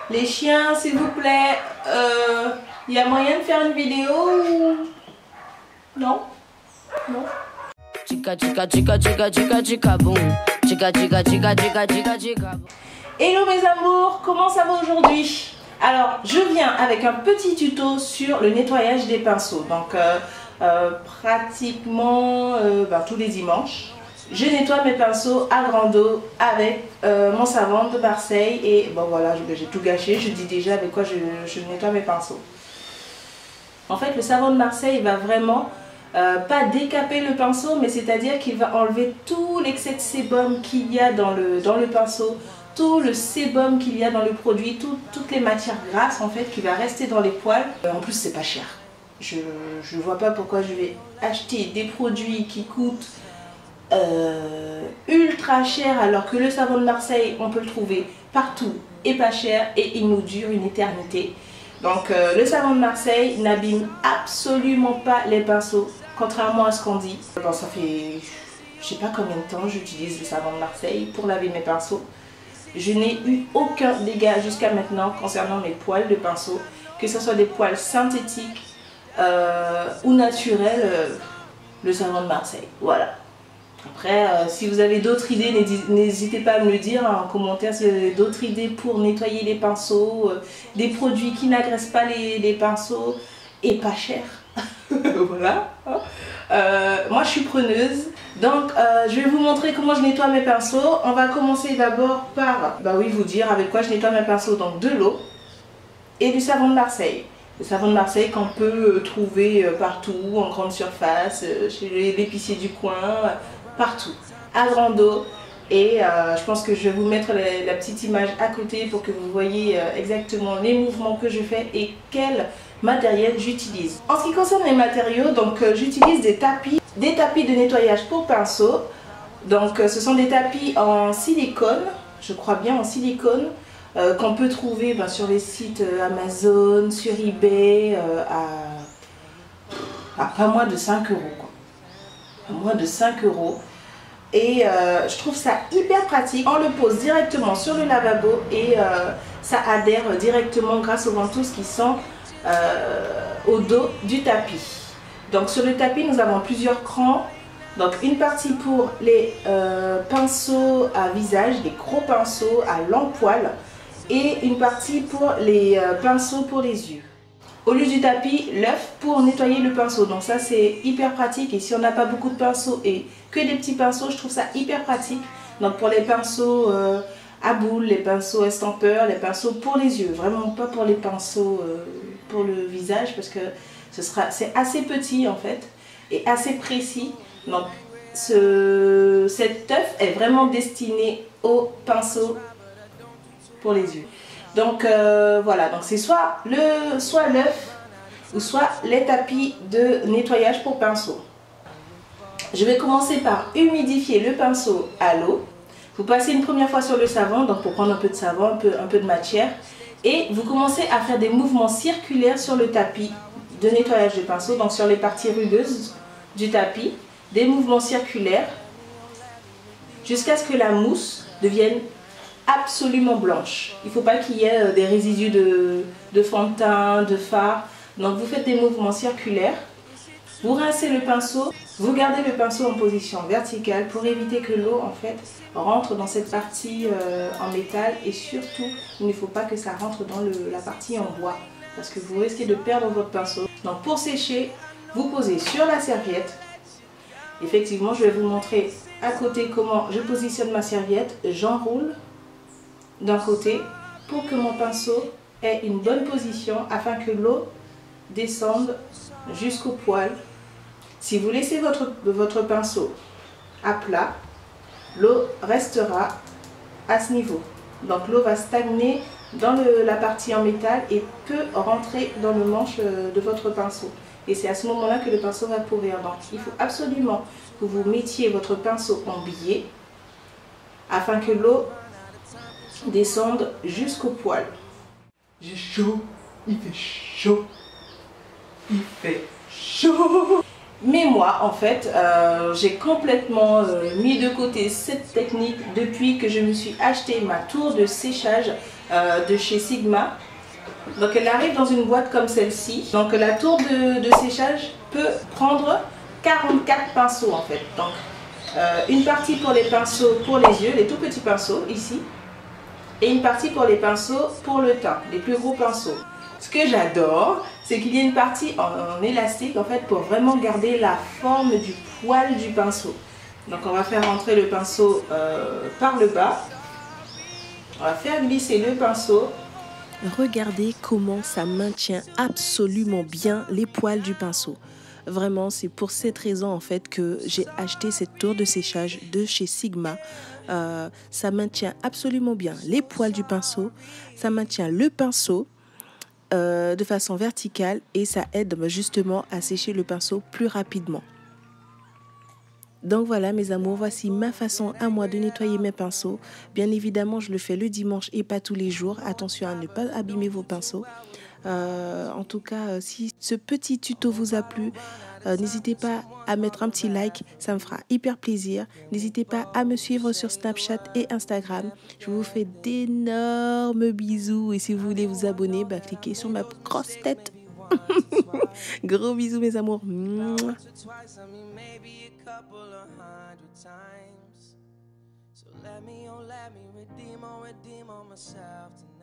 Les chiens, s'il vous plaît, y a moyen de faire une vidéo ou... Non? Non? Chica chica chica chica chica chica boom. Chica chica chica chica chica chica boom. Hello mes amours, comment ça va aujourd'hui? Alors, je viens avec un petit tuto sur le nettoyage des pinceaux. Donc, pratiquement tous les dimanches, je nettoie mes pinceaux à grande eau avec mon savon de Marseille. Et bon voilà, j'ai tout gâché, je dis déjà avec quoi je nettoie mes pinceaux. En fait, le savon de Marseille va vraiment pas décaper le pinceau, mais c'est-à-dire qu'il va enlever tout l'excès de sébum qu'il y a dans le pinceau, tout le sébum qu'il y a dans le produit, toutes les matières grasses en fait qui va rester dans les poils. En plus, c'est pas cher. Je ne vois pas pourquoi je vais acheter des produits qui coûtent ultra cher alors que le savon de Marseille, on peut le trouver partout et pas cher et il nous dure une éternité. Donc le savon de Marseille n'abîme absolument pas les pinceaux, contrairement à ce qu'on dit. Bon, ça fait je sais pas combien de temps j'utilise le savon de Marseille pour laver mes pinceaux. Je n'ai eu aucun dégât jusqu'à maintenant concernant mes poils de pinceau, que ce soit des poils synthétiques ou naturels, le savon de Marseille. Voilà. Après, si vous avez d'autres idées, n'hésitez pas à me le dire en commentaire si vous avez d'autres idées pour nettoyer les pinceaux, des produits qui n'agressent pas les pinceaux et pas cher. Voilà. Moi, je suis preneuse. Donc, je vais vous montrer comment je nettoie mes pinceaux. On va commencer d'abord par, vous dire avec quoi je nettoie mes pinceaux. Donc, de l'eau et du savon de Marseille. Le savon de Marseille qu'on peut trouver partout, en grande surface, chez l'épicier du coin, partout, à grande eau. Et je pense que je vais vous mettre la petite image à côté pour que vous voyez exactement les mouvements que je fais et quel matériel j'utilise. En ce qui concerne les matériaux, donc j'utilise des tapis de nettoyage pour pinceau. Donc ce sont des tapis en silicone, je crois bien en silicone, qu'on peut trouver sur les sites Amazon, sur eBay, à pas moins de 5 euros. Pas moins de 5 euros. Et je trouve ça hyper pratique. On le pose directement sur le lavabo et ça adhère directement grâce aux ventouses qui sont au dos du tapis. Donc sur le tapis, nous avons plusieurs crans. Donc une partie pour les pinceaux à visage, les gros pinceaux à long poil, et une partie pour les pinceaux pour les yeux. Au lieu du tapis, l'œuf pour nettoyer le pinceau. Donc ça c'est hyper pratique, et si on n'a pas beaucoup de pinceaux et que des petits pinceaux, je trouve ça hyper pratique. Donc pour les pinceaux à boules, les pinceaux estampeurs, les pinceaux pour les yeux, vraiment pas pour les pinceaux pour le visage, parce que c'est assez petit en fait et assez précis. Donc cet œuf est vraiment destiné aux pinceaux pour les yeux. Donc voilà, donc c'est soit l'œuf ou soit les tapis de nettoyage pour pinceau. Je vais commencer par humidifier le pinceau à l'eau. Vous passez une première fois sur le savon, donc pour prendre un peu de savon, un peu de matière, et vous commencez à faire des mouvements circulaires sur le tapis de nettoyage de pinceau, donc sur les parties rugeuses du tapis, des mouvements circulaires jusqu'à ce que la mousse devienne absolument blanche. Il ne faut pas qu'il y ait des résidus de fond de teint, de fard. Donc vous faites des mouvements circulaires, vous rincez le pinceau, vous gardez le pinceau en position verticale pour éviter que l'eau en fait rentre dans cette partie en métal, et surtout il ne faut pas que ça rentre dans la partie en bois parce que vous risquez de perdre votre pinceau. Donc pour sécher, vous posez sur la serviette. Effectivement, je vais vous montrer à côté comment je positionne ma serviette. J'enroule d'un côté pour que mon pinceau ait une bonne position afin que l'eau descende jusqu'au poil. Si vous laissez votre pinceau à plat, l'eau restera à ce niveau. Donc l'eau va stagner dans la partie en métal et peut rentrer dans le manche de votre pinceau. Et c'est à ce moment-là que le pinceau va pourrir. Donc il faut absolument que vous mettiez votre pinceau en biais afin que l'eau descende jusqu'au poil. J'ai chaud, il fait chaud, il fait chaud. Mais moi, en fait, j'ai complètement mis de côté cette technique depuis que je me suis acheté ma tour de séchage de chez Sigma. Donc elle arrive dans une boîte comme celle-ci. Donc la tour de séchage peut prendre 44 pinceaux en fait. Donc une partie pour les pinceaux pour les yeux, les tout petits pinceaux ici. Et une partie pour les pinceaux pour le teint, les plus gros pinceaux. Ce que j'adore, c'est qu'il y a une partie en élastique en fait pour vraiment garder la forme du poil du pinceau. Donc on va faire rentrer le pinceau par le bas. On va faire glisser le pinceau. Regardez comment ça maintient absolument bien les poils du pinceau. Vraiment, c'est pour cette raison en fait que j'ai acheté cette tour de séchage de chez Sigma. Ça maintient absolument bien les poils du pinceau, ça maintient le pinceau de façon verticale et ça aide justement à sécher le pinceau plus rapidement. Donc voilà mes amours, voici ma façon à moi de nettoyer mes pinceaux. Bien évidemment, je le fais le dimanche et pas tous les jours. Attention à ne pas abîmer vos pinceaux. En tout cas, si ce petit tuto vous a plu, n'hésitez pas à mettre un petit like, ça me fera hyper plaisir. N'hésitez pas à me suivre sur Snapchat et Instagram. Je vous fais d'énormes bisous et si vous voulez vous abonner, cliquez sur ma grosse tête. Gros bisous mes amours. So let me redeem myself tonight.